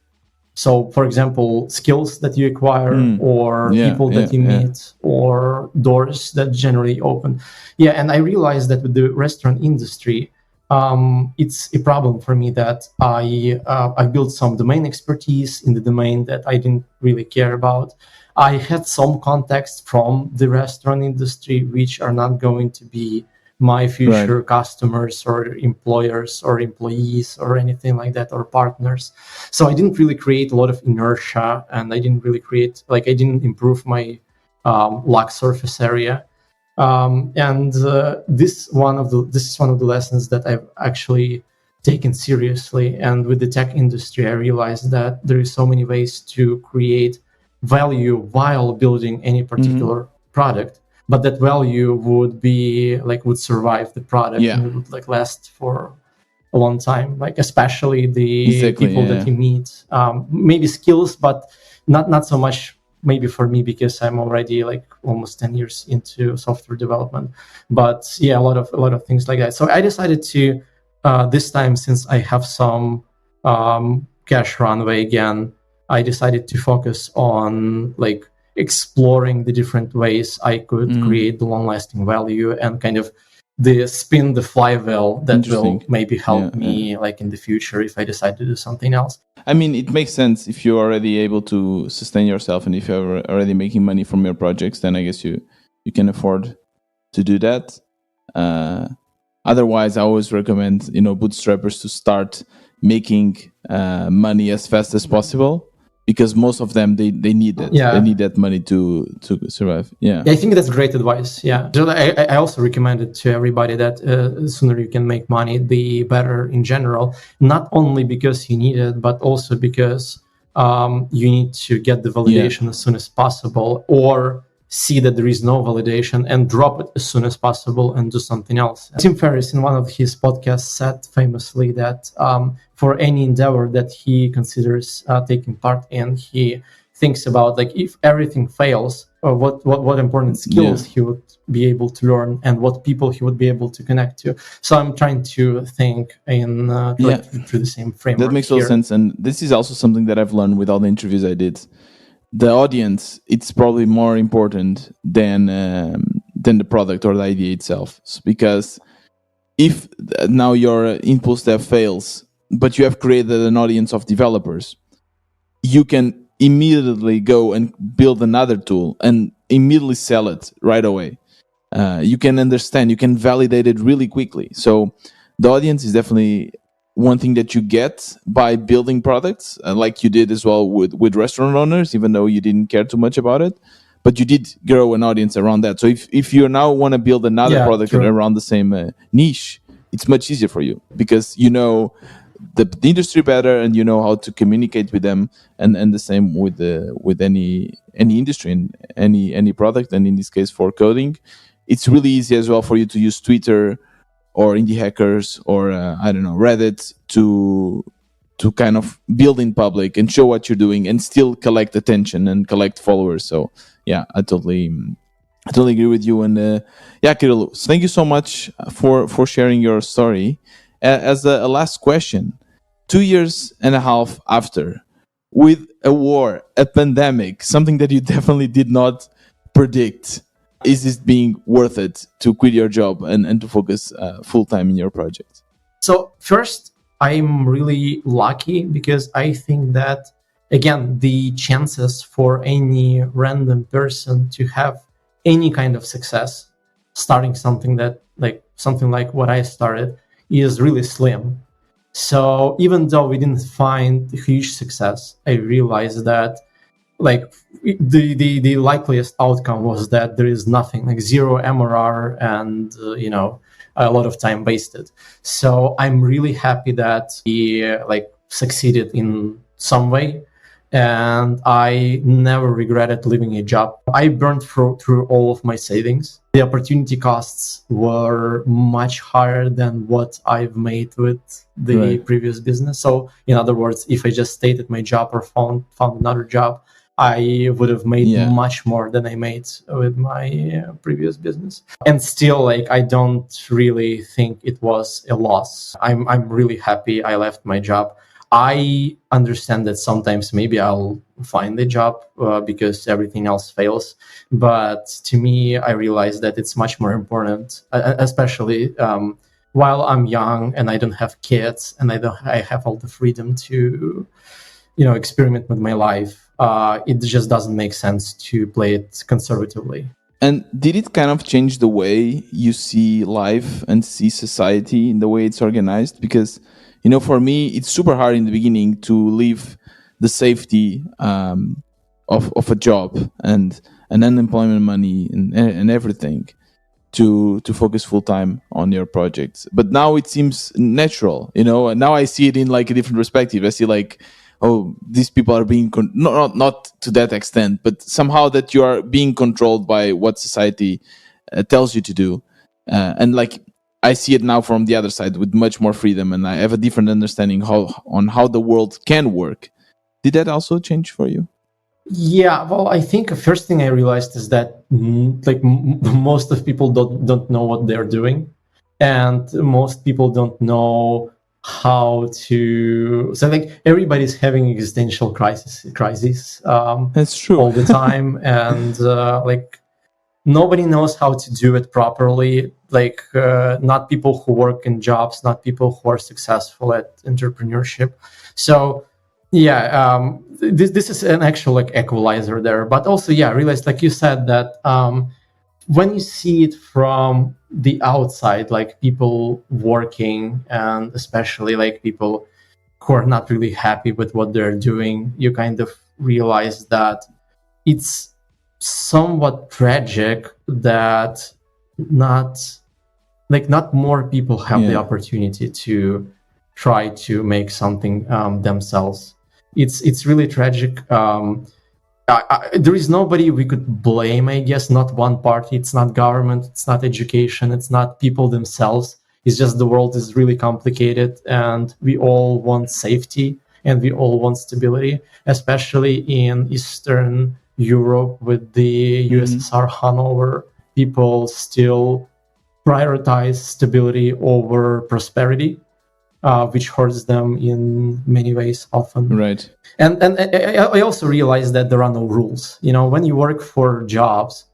So, for example, skills that you acquire or people that you meet or doors that generally open. And I realized that with the restaurant industry, it's a problem for me that I built some domain expertise in the domain that I didn't really care about. I had some context from the restaurant industry, which are not going to be my future customers or employers or employees or anything like that, or partners. So I didn't really create a lot of inertia, and I didn't really I didn't improve my luck surface area. This is one of the lessons that I've actually taken seriously. And with the tech industry, I realized that there is so many ways to create value while building any particular product, but that value would survive the product and it would last for a long time. Especially the people that you meet, maybe skills, but not so much maybe for me because I'm already almost 10 years into software development. But a lot of things like that. So I decided to this time, since I have some cash runway again, I decided to focus on exploring the different ways I could create the long-lasting value and kind of spin the flywheel that will maybe help me in the future if I decide to do something else. I mean, it makes sense if you're already able to sustain yourself and if you're already making money from your projects, then I guess you can afford to do that. Otherwise, I always recommend bootstrappers to start making money as fast as possible, because most of them they need that. Yeah. They need that money to survive. Yeah. I think that's great advice. Yeah. I also recommend it to everybody that the sooner you can make money, the better in general. Not only because you need it, but also because you need to get the validation as soon as possible, or see that there is no validation and drop it as soon as possible and do something else. Tim Ferriss, in one of his podcasts, said famously that for any endeavor that he considers taking part in, he thinks about, like, if everything fails, what important skills he would be able to learn and what people he would be able to connect to. So I'm trying to think in through the same framework. That makes total sense, and this is also something that I've learned with all the interviews I did. The audience, it's probably more important than the product or the idea itself, because if now your impulse dev fails, but you have created an audience of developers, you can immediately go and build another tool and immediately sell it right away. You can understand, you can validate it really quickly. So the audience is definitely one thing that you get by building products, like you did as well with restaurant owners, even though you didn't care too much about it, but you did grow an audience around that. So if you now want to build another product around the same niche, it's much easier for you because you know the industry better and you know how to communicate with them, and the same with any industry and any product, and in this case for coding, it's really easy as well for you to use Twitter or Indie Hackers or I don't know, Reddit to kind of build in public and show what you're doing and still collect attention and collect followers. So yeah, I totally agree with you. And yeah, Kirill, thank you so much for sharing your story. As a last question, 2 years and a half after, with a war, a pandemic, something that you definitely did not predict, is this being worth it to quit your job and to focus full-time in your project? So first, I'm really lucky because I think that, again, the chances for any random person to have any kind of success starting something like what I started is really slim. So even though we didn't find huge success, I realized that like the likeliest outcome was that there is nothing, like zero MRR and a lot of time wasted. So I'm really happy that we succeeded in some way, and I never regretted leaving a job. I burned through all of my savings. The opportunity costs were much higher than what I've made with the previous business. So in other words, if I just stayed at my job or found another job, I would have made much more than I made with my previous business. And still, I don't really think it was a loss. I'm really happy I left my job. I understand that sometimes maybe I'll find a job because everything else fails. But to me, I realize that it's much more important, especially while I'm young and I don't have kids and I have all the freedom to, experiment with my life. It just doesn't make sense to play it conservatively. And did it kind of change the way you see life and see society in the way it's organized? Because, for me, it's super hard in the beginning to leave the safety of a job and unemployment money and everything to focus full time on your projects. But now it seems natural, and now I see it in a different perspective. I see oh, these people are being not to that extent, but somehow that you are being controlled by what society tells you to do. And I see it now from the other side with much more freedom, and I have a different understanding on how the world can work. Did that also change for you? Yeah, well, I think the first thing I realized is that most of people don't know what they're doing, and most people don't know how to. So everybody's having existential crisis. That's true. All the time, and nobody knows how to do it properly. Not people who work in jobs, not people who are successful at entrepreneurship. So yeah, this is an actual equalizer there. But also, I realized, like you said, that when you see it from the outside, people working, and especially people who are not really happy with what they're doing, you kind of realized that it's somewhat tragic that not more people have the opportunity to try to make something themselves. It's really tragic. There is nobody we could blame, I guess, not one party. It's not government, it's not education, it's not people themselves. It's just the world is really complicated, and we all want safety and we all want stability, especially in Eastern Europe with the USSR hung over. People still prioritize stability over prosperity, which hurts them in many ways often. Right. And I also realized that there are no rules. When you work for jobs,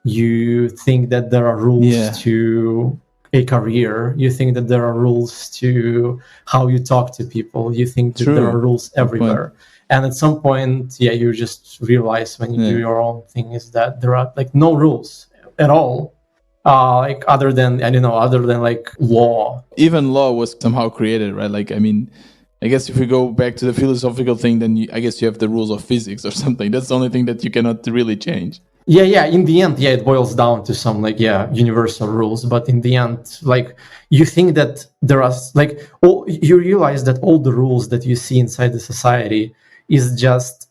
you think that there are rules to a career. You think that there are rules to how you talk to people. You think that there are rules everywhere. And at some point, you just realize when you do your own thing is that there are no rules at all. Other than law. Even law was somehow created, right? I guess if we go back to the philosophical thing, then I guess you have the rules of physics or something. That's the only thing that you cannot really change. Yeah. In the end, it boils down to some universal rules. But in the end, you think that there are you realize that all the rules that you see inside the society is just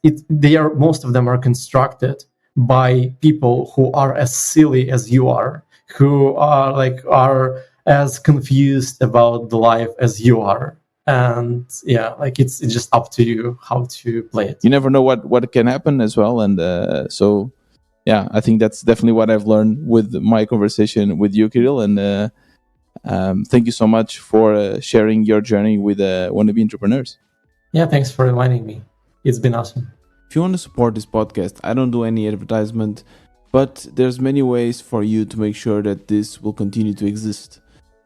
most of them are constructed by people who are as silly as you are, who are as confused about the life as you are. And it's just up to you how to play it. You never know what can happen as well. And so I think that's definitely what I've learned with my conversation with you, Kirill. And thank you so much for sharing your journey with wannabe entrepreneurs. Yeah, thanks for reminding me. It's been awesome. If you want to support this podcast, I don't do any advertisement, but there's many ways for you to make sure that this will continue to exist.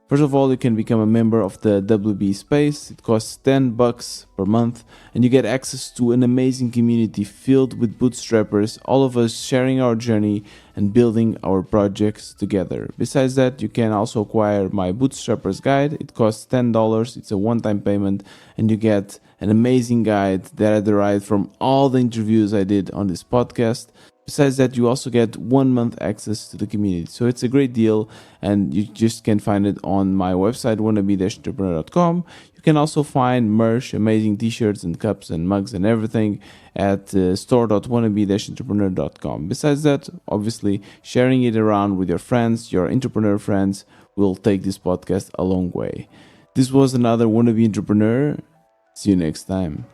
First of all, you can become a member of the WB Space. It costs $10 per month, and you get access to an amazing community filled with bootstrappers, all of us sharing our journey and building our projects together. Besides that, you can also acquire my Bootstrappers Guide. It costs $10. It's a one-time payment, and you get an amazing guide that I derived from all the interviews I did on this podcast. Besides that, you also get 1 month access to the community. So it's a great deal, and you just can find it on my website, wannabe-entrepreneur.com. You can also find merch, amazing t-shirts and cups and mugs and everything at store.wannabe-entrepreneur.com. Besides that, obviously, sharing it around with your friends, your entrepreneur friends, will take this podcast a long way. This was another Wannabe Entrepreneur. See you next time.